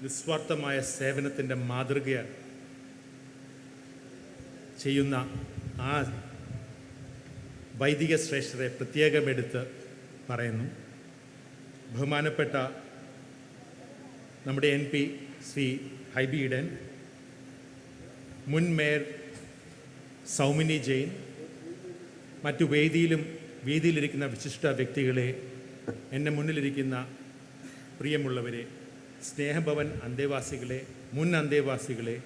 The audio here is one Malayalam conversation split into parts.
നിസ്വാർത്ഥമായ സേവനത്തിൻ്റെ മാതൃക ചെയ്യുന്ന ആ വൈദിക ശ്രേഷ്ഠരെ പ്രത്യേകമെടുത്ത് പറയുന്നു. ബഹുമാനപ്പെട്ട നമ്മുടെ MP ശ്രീ ഹൈബി ഈഡൻ, മുൻ മേയർ സൗമിനി ജെയിൻ, മറ്റു വേദിയിലിരിക്കുന്ന വിശിഷ്ട വ്യക്തികളെ, എൻ്റെ മുന്നിലിരിക്കുന്ന പ്രിയമുള്ളവരെ, സ്നേഹഭവൻ അന്തേവാസികളെ, മുൻ അന്തേവാസികളെ,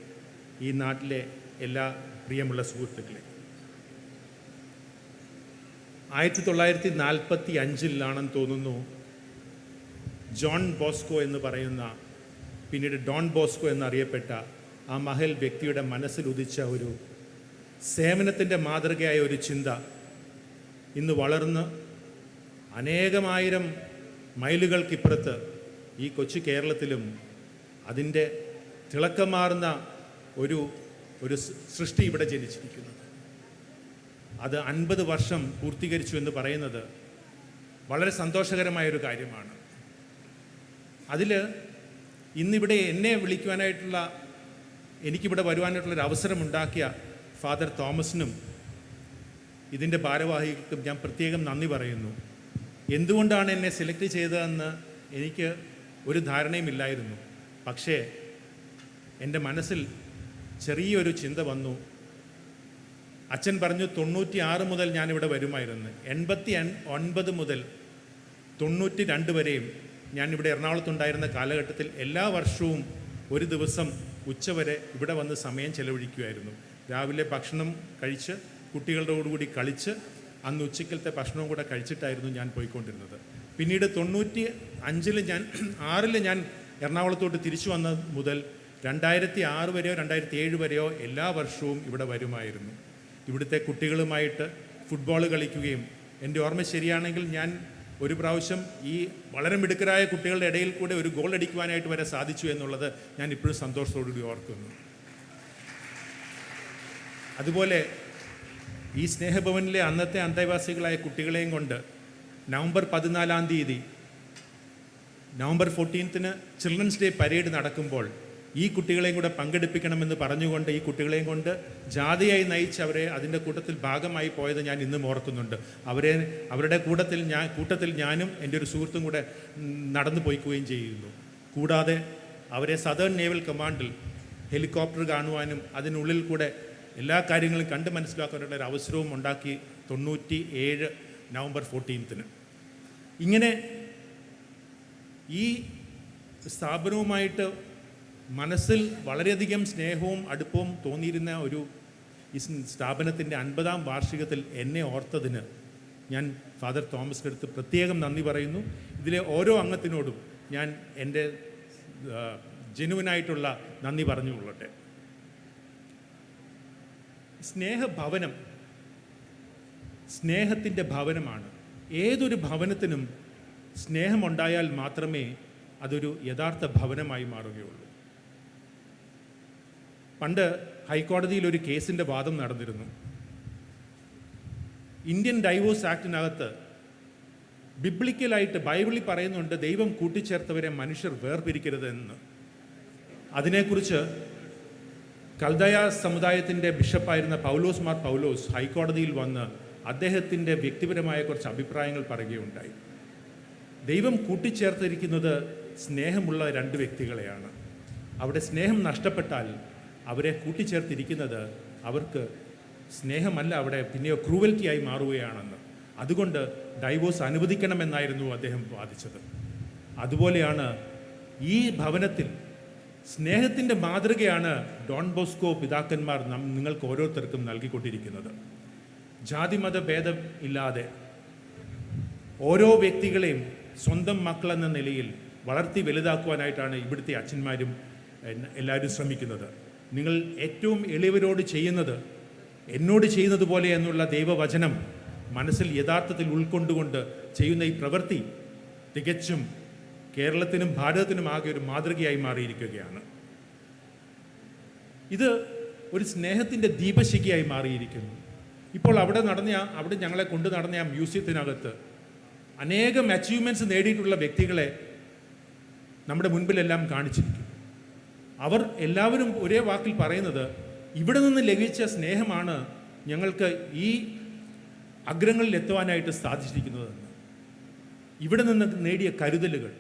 ഈ നാട്ടിലെ എല്ലാ പ്രിയമുള്ള സുഹൃത്തുക്കളെ, 1945 തോന്നുന്നു ജോൺ ബോസ്കോ എന്ന് പറയുന്ന, പിന്നീട് ഡോൺ ബോസ്കോ എന്നറിയപ്പെട്ട ആ മഹൽ വ്യക്തിയുടെ മനസ്സിൽ ഉദിച്ച ഒരു സേവനത്തിൻ്റെ മാതൃകയായ ഒരു ചിന്ത ഇന്ന് വളർന്ന് അനേകമായിരം മൈലുകൾക്കിപ്പുറത്ത് ഈ കൊച്ചു കേരളത്തിലും അതിൻ്റെ തിളക്കമാർന്ന ഒരു സൃഷ്ടി ഇവിടെ ജനിച്ചിരിക്കുന്നത്. അത് 50 വർഷം പൂർത്തീകരിച്ചു എന്ന് പറയുന്നത് വളരെ സന്തോഷകരമായൊരു കാര്യമാണ്. അതിൽ ഇന്നിവിടെ എന്നെ വിളിക്കുവാനായിട്ടുള്ള, എനിക്കിവിടെ വരുവാനായിട്ടുള്ളൊരു അവസരമുണ്ടാക്കിയ ഫാദർ തോമസിനും ഇതിൻ്റെ ഭാരവാഹികൾക്കും ഞാൻ പ്രത്യേകം നന്ദി പറയുന്നു. എന്തുകൊണ്ടാണ് എന്നെ സെലക്ട് ചെയ്തതെന്ന് എനിക്ക് ഒരു ധാരണയുമില്ലായിരുന്നു. പക്ഷേ എൻ്റെ മനസ്സിൽ ചെറിയൊരു ചിന്ത വന്നു. അച്ഛൻ പറഞ്ഞു 96 മുതൽ ഞാനിവിടെ വരുമായിരുന്നു. 89 മുതൽ 92 വരെയും ഞാനിവിടെ എറണാകുളത്തുണ്ടായിരുന്ന കാലഘട്ടത്തിൽ എല്ലാ വർഷവും ഒരു ദിവസം ഉച്ചവരെ ഇവിടെ വന്ന് സമയം ചെലവഴിക്കുമായിരുന്നു. രാവിലെ ഭക്ഷണം കഴിച്ച് കുട്ടികളോടുകൂടി കളിച്ച് അന്ന് ഉച്ചക്കലത്തെ ഭക്ഷണവും കൂടെ കഴിച്ചിട്ടായിരുന്നു ഞാൻ പോയിക്കൊണ്ടിരുന്നത്. പിന്നീട് 95-6 ഞാൻ എറണാകുളത്തോട്ട് തിരിച്ചു വന്ന മുതൽ 2006 വരെയോ 2007 വരെയോ എല്ലാ വർഷവും ഇവിടെ വരുമായിരുന്നു. ഇവിടുത്തെ കുട്ടികളുമായിട്ട് ഫുട്ബോൾ കളിക്കുകയും, എൻ്റെ ഓർമ്മ ശരിയാണെങ്കിൽ ഞാൻ ഒരു പ്രാവശ്യം ഈ വളരെ മിടുക്കരായ കുട്ടികളുടെ ഇടയിൽ കൂടെ ഒരു ഗോൾ അടിക്കുവാനായിട്ട് വരെ സാധിച്ചു എന്നുള്ളത് ഞാൻ ഇപ്പോഴും സന്തോഷത്തോടുകൂടി ഓർക്കുന്നു. അതുപോലെ ഈ സ്നേഹഭവനിലെ അന്നത്തെ അന്തേവാസികളായ കുട്ടികളെയും കൊണ്ട് November 14 November 14 children's day parade നടക്കുമ്പോൾ ഈ കുട്ടികളെയും കൂടെ പങ്കെടുപ്പിക്കണമെന്ന് പറഞ്ഞുകൊണ്ട് ഈ കുട്ടികളെയും കൊണ്ട് ജാഥയായി നയിച്ച് അവരെ അതിൻ്റെ കൂട്ടത്തിൽ ഭാഗമായി പോയത് ഞാൻ ഇന്നും ഓർക്കുന്നുണ്ട്. അവരുടെ കൂട്ടത്തിൽ ഞാനും എൻ്റെ ഒരു സുഹൃത്തും കൂടെ നടന്നു പോയിക്കുകയും ചെയ്യുന്നു. കൂടാതെ അവരെ സദേൺ നേവൽ കമാൻഡിൽ ഹെലികോപ്റ്റർ കാണുവാനും അതിനുള്ളിൽ കൂടെ എല്ലാ കാര്യങ്ങളും കണ്ട് മനസ്സിലാക്കാനുള്ള ഒരു അവസരവും ഉണ്ടാക്കി 97 നവംബർ 14. ഇങ്ങനെ ഈ സ്ഥാപനവുമായിട്ട് മനസ്സിൽ വളരെയധികം സ്നേഹവും അടുപ്പവും തോന്നിയിരുന്ന ഈ സ്ഥാപനത്തിൻ്റെ 50-ാം വാർഷികത്തിൽ എന്നെ ഓർത്തതിന് ഞാൻ ഫാദർ തോമസിൻ്റെ അടുത്ത് പ്രത്യേകം നന്ദി പറയുന്നു. ഇതിലെ ഓരോ അംഗത്തിനോടും ഞാൻ എൻ്റെ ജെനുവിനായിട്ടുള്ള നന്ദി പറഞ്ഞുകൊള്ളട്ടെ. സ്നേഹഭവനം സ്നേഹത്തിൻ്റെ ഭവനമാണ്. ഏതൊരു ഭവനത്തിനും സ്നേഹമുണ്ടായാൽ മാത്രമേ അതൊരു യഥാർത്ഥ ഭവനമായി മാറുകയുള്ളൂ. പണ്ട് ഹൈക്കോടതിയിൽ ഒരു കേസിൻ്റെ വാദം നടന്നിരുന്നു. ഇന്ത്യൻ ഡൈവോഴ്സ് ആക്ടിനകത്ത് ബിബ്ലിക്കലായിട്ട് ബൈബിളിൽ പറയുന്നുണ്ട്, ദൈവം കൂട്ടിച്ചേർത്തവരെ മനുഷ്യർ വേർപിരിക്കരുത് എന്ന്. അതിനെക്കുറിച്ച് കൽദയ സമുദായത്തിൻ്റെ ബിഷപ്പായിരുന്ന പൗലോസ് മാർ പൗലോസ് ഹൈക്കോടതിയിൽ വന്ന് അദ്ദേഹത്തിൻ്റെ വ്യക്തിപരമായ കുറച്ച് അഭിപ്രായങ്ങൾ പറയുകയുണ്ടായി. ദൈവം കൂട്ടിച്ചേർത്തിരിക്കുന്നത് സ്നേഹമുള്ള 2 വ്യക്തികളെയാണ്. അവിടെ സ്നേഹം നഷ്ടപ്പെട്ടാൽ അവരെ കൂട്ടിച്ചേർത്തിരിക്കുന്നത് അവർക്ക് സ്നേഹമല്ല, അവിടെ പിന്നെയോ ക്രൂവൽറ്റിയായി മാറുകയാണെന്ന്. അതുകൊണ്ട് ഡൈവോഴ്സ് അനുവദിക്കണമെന്നായിരുന്നു അദ്ദേഹം വാദിച്ചത്. അതുപോലെയാണ് ഈ ഭവനത്തിൽ സ്നേഹത്തിൻ്റെ മാതൃകയാണ് ഡോൺ ബോസ്കോ പിതാക്കന്മാർ നിങ്ങൾക്ക് ഓരോരുത്തർക്കും നൽകിക്കൊണ്ടിരിക്കുന്നത്. ജാതിമത ഭേദം ഇല്ലാതെ ഓരോ വ്യക്തികളെയും സ്വന്തം മക്കളെന്ന നിലയിൽ വളർത്തി വലുതാക്കുവാനായിട്ടാണ് ഇവിടുത്തെ അച്ഛന്മാരും എല്ലാവരും ശ്രമിക്കുന്നത്. നിങ്ങൾ ഏറ്റവും എളിയവരോട് ചെയ്യുന്നത് എന്നോട് ചെയ്യുന്നത് പോലെ എന്നുള്ള ദൈവവചനം മനസ്സിൽ യഥാർത്ഥത്തിൽ ഉൾക്കൊണ്ടുകൊണ്ട് ചെയ്യുന്ന ഈ പ്രവൃത്തി തികച്ചും കേരളത്തിനും ഭാരതത്തിനും ആകെ ഒരു മാതൃകയായി മാറിയിരിക്കുകയാണ്. ഇത് ഒരു സ്നേഹത്തിൻ്റെ ദീപശിഖയായി മാറിയിരിക്കുന്നു. ഇപ്പോൾ അവിടെ ഞങ്ങളെ കൊണ്ടു നടന്ന ആ മ്യൂസിയത്തിനകത്ത് അനേകം അച്ചീവ്മെൻറ്റ്സ് നേടിയിട്ടുള്ള വ്യക്തികളെ നമ്മുടെ മുൻപിലെല്ലാം കാണിച്ചിരിക്കും. അവർ എല്ലാവരും ഒരേ വാക്കിൽ പറയുന്നത്, ഇവിടെ നിന്ന് ലഭിച്ച സ്നേഹമാണ് ഞങ്ങൾക്ക് ഈ അഗ്രങ്ങളിൽ എത്തുവാനായിട്ട് സാധിച്ചിരിക്കുന്നതെന്ന്. ഇവിടെ നിന്ന് നേടിയ കരുതലുകൾ,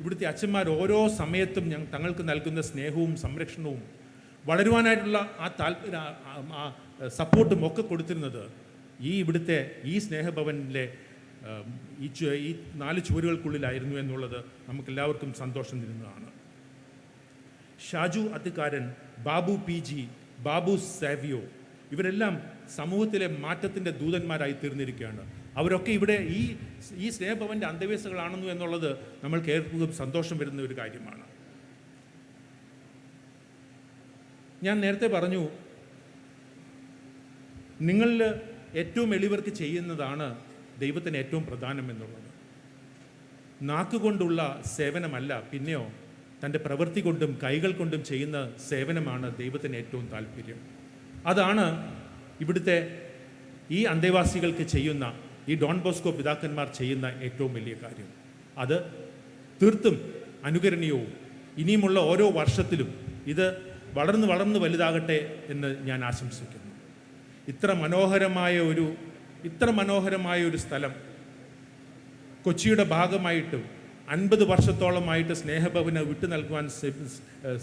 ഇവിടുത്തെ അച്ഛന്മാർ ഓരോ സമയത്തും തങ്ങൾക്ക് നൽകുന്ന സ്നേഹവും സംരക്ഷണവും വളരുവാനായിട്ടുള്ള ആ സപ്പോർട്ടും ഒക്കെ കൊടുത്തിരുന്നത് ഇവിടുത്തെ ഈ സ്നേഹഭവനിലെ ഈ 4 ചുവരുകൾക്കുള്ളിലായിരുന്നു എന്നുള്ളത് നമുക്കെല്ലാവർക്കും സന്തോഷം തരുന്നതാണ്. ഷാജു അത്തിക്കാരൻ, ബാബു PG, ബാബു സാവിയോ, ഇവരെല്ലാം സമൂഹത്തിലെ മാറ്റത്തിൻ്റെ ദൂതന്മാരായി തീർന്നിരിക്കുകയാണ്. അവരൊക്കെ ഇവിടെ ഈ സ്നേഹഭവൻ്റെ അന്തേവാസികളാണെന്നു എന്നുള്ളത് നമ്മൾ കേൾക്കുകയും സന്തോഷം വരുന്ന ഒരു കാര്യമാണ്. ഞാൻ നേരത്തെ പറഞ്ഞു, നിങ്ങളിൽ ഏറ്റവും എളിയവർക്ക് ചെയ്യുന്നതാണ് ദൈവത്തിന് ഏറ്റവും പ്രധാനം എന്നുള്ളത്. നാക്കുകൊണ്ടുള്ള സേവനമല്ല, പിന്നെയോ തൻ്റെ പ്രവൃത്തി കൊണ്ടും കൈകൾ കൊണ്ടും ചെയ്യുന്ന സേവനമാണ് ദൈവത്തിന് ഏറ്റവും താല്പര്യം. അതാണ് ഇവിടുത്തെ ഈ അന്തേവാസികൾക്ക് ചെയ്യുന്ന, ഈ ഡോൺ ബോസ്കോ പിതാക്കന്മാർ ചെയ്യുന്ന ഏറ്റവും വലിയ കാര്യം. അത് തീർത്തും അനുകരണീയവും ഇനിയുമുള്ള ഓരോ വർഷത്തിലും ഇത് വളർന്ന് വലുതാകട്ടെ എന്ന് ഞാൻ ആശംസിക്കുന്നു. ഇത്ര മനോഹരമായ ഒരു സ്ഥലം കൊച്ചിയുടെ ഭാഗമായിട്ടും 50 വർഷത്തോളമായിട്ട് സ്നേഹഭവന് വിട്ടു നൽകുവാൻ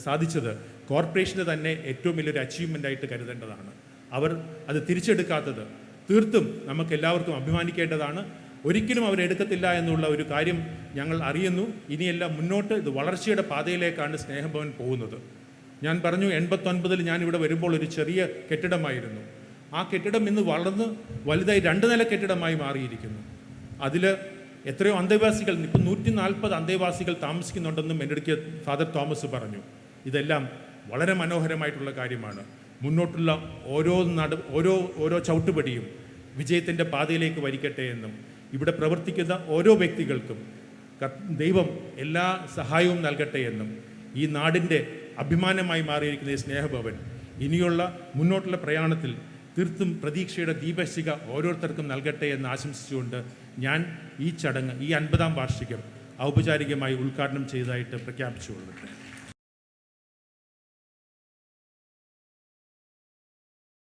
സാധിച്ചത് കോർപ്പറേഷന് തന്നെ ഏറ്റവും വലിയൊരു അച്ചീവ്മെൻ്റായിട്ട് കരുതേണ്ടതാണ്. അവർ അത് തിരിച്ചെടുക്കാത്തത് തീർത്തും നമുക്ക് എല്ലാവർക്കും അഭിമാനിക്കേണ്ടതാണ്. ഒരിക്കലും അവരെടുക്കത്തില്ല എന്നുള്ള ഒരു കാര്യം ഞങ്ങൾ അറിയുന്നു. ഇനിയെല്ലാം മുന്നോട്ട് ഇത് വളർച്ചയുടെ പാതയിലേക്കാണ് സ്നേഹഭവൻ പോകുന്നത്. ഞാൻ പറഞ്ഞു, 89-ൽ ഞാൻ ഇവിടെ വരുമ്പോൾ ഒരു ചെറിയ കെട്ടിടമായിരുന്നു. ആ കെട്ടിടം ഇന്ന് വളർന്ന് വലുതായി 2 നില കെട്ടിടമായി മാറിയിരിക്കുന്നു. അതിൽ എത്രയോ അന്തേവാസികൾ, ഇപ്പം 140 അന്തേവാസികൾ താമസിക്കുന്നുണ്ടെന്നും എൻ്റെ അടുത്ത് ഫാദർ തോമസ് പറഞ്ഞു. ഇതെല്ലാം വളരെ മനോഹരമായിട്ടുള്ള കാര്യമാണ്. മുന്നോട്ടുള്ള ഓരോ ചവിട്ടുപടിയും വിജയത്തിൻ്റെ പാതയിലേക്ക് വരിക്കട്ടെ എന്നും ഇവിടെ പ്രവർത്തിക്കുന്ന ഓരോ വ്യക്തികൾക്കും ദൈവം എല്ലാ സഹായവും നൽകട്ടെ എന്നും ഈ നാടിൻ്റെ അഭിമാനമായി മാറിയിരിക്കുന്ന ഈ സ്നേഹഭവൻ ഇനിയുള്ള മുന്നോട്ടുള്ള പ്രയാണത്തിൽ തീർത്തും പ്രതീക്ഷയുടെ ദീപശിഖ ഓരോരുത്തർക്കും നൽകട്ടെ എന്ന് ആശംസിച്ചുകൊണ്ട് ഞാൻ ഈ ചടങ്ങ്, ഈ 50-ാം വാർഷികം ഔപചാരികമായി ഉദ്ഘാടനം ചെയ്തതായിട്ട് പ്രഖ്യാപിച്ചുകൊള്ളട്ടെ.